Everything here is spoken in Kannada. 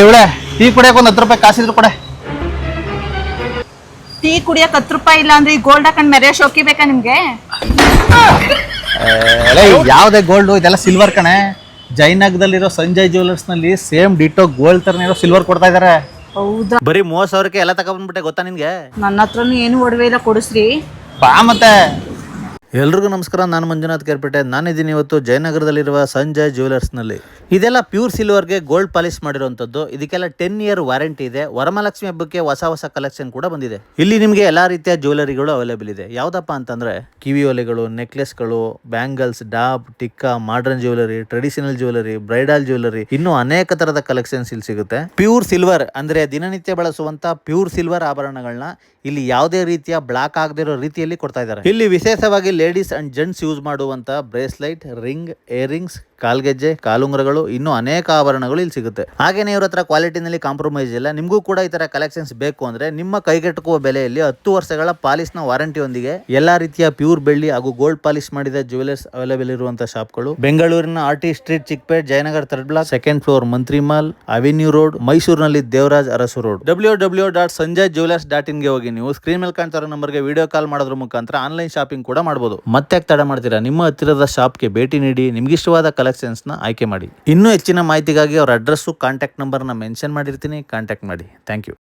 ಇವಳೆ ಟೀ ಕುಡಿಯಕ್ಕೆ ಒಂದು 10 ರೂಪಾಯಿ ಕಾಸಿದ್ರು ಕೊಡೆ. ಟೀ ಕುಡಿಯಕ್ 10 ರೂಪಾಯಿ ಇಲ್ಲ ಅಂದ್ರೆ ಈ ಗೋಲ್ಡ್ ಹಾಕೊಂಡ್ ಮೆರೆ ಶೋಕಿ ಬೇಕಾ ನಿಮ್ಗೆ? ಯಾವ್ದೇ ಗೋಲ್ಡ್ ಇದೆಲ್ಲ ಸಿಲ್ವರ್ ಕಣೆ. ಜೈನಗರದಲ್ಲಿರೋ ಸಂಜಯ್ ಜ್ಯುವೆಲರ್ಸ್ ನಲ್ಲಿ ಸೇಮ್ ಡಿಟೋ ಗೋಲ್ಡ್ ತರನೇ ಇರೋ ಸಿಲ್ವರ್ ಕೊಡ್ತಾ ಇದಾರೆ. ಹೌದಾ? ಬರೀ 30,000ಕ್ಕೆ ಎಲ್ಲ ತಗೊಂಡ್ಬಿಟ್ಟೆ ಗೊತ್ತಾ ನಿನ್ಗೆ? ನನ್ನ ಹತ್ರನು ಏನು ಒಡವೆ ಇಲ್ಲ, ಕೊಡಿಸ್ರಿ. ಬಾ ಮತ್ತೆ. ಎಲ್ರಿಗೂ ನಮಸ್ಕಾರ, ನಾನು ಮಂಜುನಾಥ್ ಕೇರ್ಪೇಟೆ. ನಾನಿದ್ದೀನಿ ಇವತ್ತು ಜಯನಗರದಲ್ಲಿರುವ ಸಂಜಯ್ ಜ್ಯುವೆಲರ್ಸ್ನಲ್ಲಿ. ಇದೆಲ್ಲ ಪ್ಯೂರ್ ಸಿಲ್ವರ್ಗೆ ಗೋಲ್ಡ್ ಪಾಲಿಶ್ ಮಾಡಿರುವಂಥದ್ದು. ಇದಕ್ಕೆಲ್ಲ 10 ಇಯರ್ ವಾರಂಟಿ ಇದೆ. ವರಮಹಾಲಕ್ಷ್ಮಿ ಹಬ್ಬಕ್ಕೆ ಹೊಸ ಕಲೆಕ್ಷನ್ ಕೂಡ ಬಂದಿದೆ. ಇಲ್ಲಿ ನಿಮಗೆ ಎಲ್ಲಾ ರೀತಿಯ ಜ್ಯುವೆಲರಿಗಳು ಅವೈಲೇಬಲ್ ಇದೆ. ಯಾವ್ದಪ್ಪ ಅಂತಂದ್ರೆ ಕಿವಿ ಓಲೆಗಳು, ನೆಕ್ಲೆಸ್ಗಳು, ಬ್ಯಾಂಗಲ್ಸ್, ಡಾಬ್, tikka, modern jewellery, traditional jewellery, bridal jewellery, ಇನ್ನೂ ಅನೇಕ ತರದ ಕಲೆಕ್ಷನ್ಸ್ ಇಲ್ಲಿ ಸಿಗುತ್ತೆ. ಪ್ಯೂರ್ ಸಿಲ್ವರ್ ಅಂದ್ರೆ ದಿನನಿತ್ಯ ಬಳಸುವಂತ ಪ್ಯೂರ್ ಸಿಲ್ವರ್ ಆಭರಣಗಳನ್ನ ಇಲ್ಲಿ ಯಾವುದೇ ರೀತಿಯ ಬ್ಲಾಕ್ ಆಗದಿರೋ ರೀತಿಯಲ್ಲಿ ಕೊಡ್ತಾ ಇದ್ದಾರೆ. ಇಲ್ಲಿ ವಿಶೇಷವಾಗಿ ಲೇಡೀಸ್ ಅಂಡ್ ಜೆಂಟ್ಸ್ ಯೂಸ್ ಮಾಡುವಂತ ಬ್ರೇಸ್ಲೈಟ್, ರಿಂಗ್, ಏರಿಂಗ್ಸ್, ಕಾಲ್ಗೆಜ್ಜೆ, ಕಾಲುಂಗರಗಳು, ಇನ್ನೂ ಅನೇಕ ಆಭರಣಗಳು ಇಲ್ಲಿ ಸಿಗುತ್ತೆ. ಹಾಗೇನೆ ಇವ್ರ ಹತ್ರ ಕ್ವಾಲಿಟಿನಲ್ಲಿ ಕಾಂಪ್ರಮೈಸ್ ಇಲ್ಲ. ನಿಮಗೂ ಕೂಡ ಈ ತರ ಕಲೆಕ್ಷನ್ಸ್ ಬೇಕು ಅಂದ್ರೆ ನಿಮ್ಮ ಕೈಗೆಟುಕುವ ಬೆಲೆಯಲ್ಲಿ 10 ವರ್ಷಗಳ ಪಾಲಿಶ್ ನ ವಾರಂಟಿಯೊಂದಿಗೆ ಎಲ್ಲಾ ರೀತಿಯ ಪ್ಯೂರ್ ಬೆಳ್ಳಿ ಹಾಗೂ ಗೋಲ್ಡ್ ಪಾಲಿಶ್ ಮಾಡಿದ ಜ್ಯುವೆಲರ್ಸ್ ಅವೈಲೇಬಲ್ ಇರುವಂತಹ ಶಾಪ್ಗಳು ಬೆಂಗಳೂರಿನ RT street, Chickpet, Jayanagar 3rd block, 2nd floor, Mantri mall, avenue road, ಮೈಸೂರಿನಲ್ಲಿ ದೇವರಾಜ್ ಅರಸು ರೋಡ್. www.sanjayjewelers.in ಗೆ ಹೋಗಿ ನೀವು ಸ್ಕ್ರೀನ್ ಮೇಲೆ ಕಾಣ್ತಾ ಇರೋ ನಂಬರ್ಗೆ ವಿಡಿಯೋ ಕಾಲ್ ಮಾಡೋದ್ರ ಮುಖಾಂತರ ಆನ್ಲೈನ್ ಶಾಪಿಂಗ್ ಕೂಡ ಮಾಡಬಹುದು. ಮತ್ತೆ ತಡ ಮಾಡ್ತೀರಾ, ನಿಮ್ಮ ಹತ್ತಿರದ ಶಾಪ್ಗೆ ಭೇಟಿ ನೀಡಿ ನಿಮ್ಗಿಷ್ಟವಾದ ಕಲೆಕ್ಷನ್ಸ್ ನ ಆಯ್ಕೆ ಮಾಡಿ. ಇನ್ನೂ ಹೆಚ್ಚಿನ ಮಾಹಿತಿಗಾಗಿ ಅವರ ಅಡ್ರೆಸ್, ಕಾಂಟ್ಯಾಕ್ಟ್ ನಂಬರ್ ನ ಮೆನ್ಷನ್ ಮಾಡಿರ್ತೀನಿ, ಕಾಂಟ್ಯಾಕ್ಟ್ ಮಾಡಿ. Thank you.